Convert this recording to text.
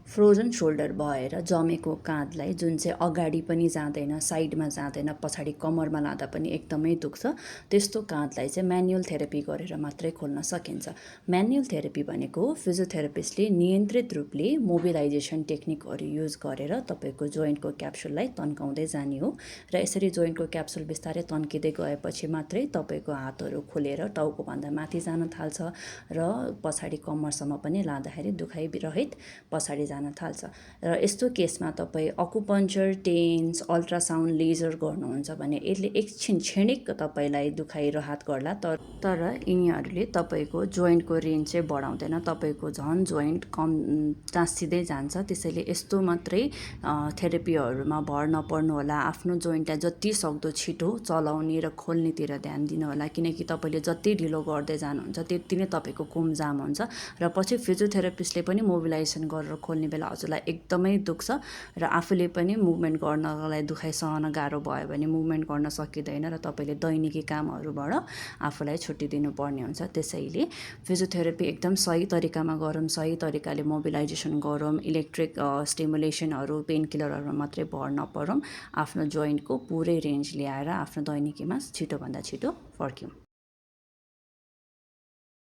Frozen shoulder भएर जमेको काँधलाई जुन चाहिँ अगाडि पनि जाँदैन, साइडमा जाँदैन, पछाडि कम्मरमा लाँदा पनि एकदमै दुख्छ, त्यस्तो काँधलाई चाहिँ म्यानुअल थेरापी गरेर मात्रै खोल्न सकिन्छ। म्यानुअल थेरापी भनेको फिजियोथेरापिस्टले नियन्त्रित रूपले मोबिलाइजेसन टेक्निकहरू युज गरेर तपाईँको जोइन्टको क्याप्सुललाई तन्काउँदै जाने हो र यसरी जोइन्टको क्याप्सुल बिस्तारै तन्किँदै गएपछि मात्रै तपाईँको हातहरू खोलेर टाउकोभन्दा माथि जान थाल्छ र पछाडि कम्मरसम्म पनि लाँदाखेरि दुखाइ रहित पछाडि जान थाल्छ। र यस्तो केसमा तपाईँ अकुपन्चर, टेन्स, अल्ट्रासाउन्ड, लेजर गर्नुहुन्छ भने यसले एकछिन क्षणिक तपाईँलाई दुखाइ राहत गर्ला, तर यिनीहरूले तपाईँको जोइन्टको रेन्ज चाहिँ बढाउँदैन, तपाईँको झन् जोइन्ट कम टाँसिँदै जान्छ। त्यसैले यस्तो मात्रै थेरापीहरूमा भर नपर्नु होला। आफ्नो जोइन्टलाई जति सक्दो छिटो चलाउने र खोल्नेतिर ध्यान दिनु होला, किनकि तपाईँले जति ढिलो गर्दै जानुहुन्छ त्यति नै तपाईँको कुम जाम हुन्छ र पछि फिजियोथेरापिस्टले पनि मोबिलाइजेसन गरेर खोल्ने बेला हजुरलाई एकदमै दुख्छ र आफूले पनि मुभमेन्ट गर्नलाई दुखाइ सहन गाह्रो भयो भने मुभमेन्ट गर्न सकिँदैन र तपाईँले दैनिकी कामहरूबाट आफूलाई छुट्टी दिनुपर्ने हुन्छ। त्यसैले फिजियोथेरापी एकदम सही तरिकामा गरौँ, सही तरिकाले मोबिलाइजेसन गरौँ, इलेक्ट्रिक स्टिमुलेसनहरू, पेन किलरहरूमा मात्रै भर नपरौँ, आफ्नो जोइन्टको पुरै रेन्ज ल्याएर आफ्नो दैनिकीमा छिटोभन्दा छिटो फर्क्यौँ।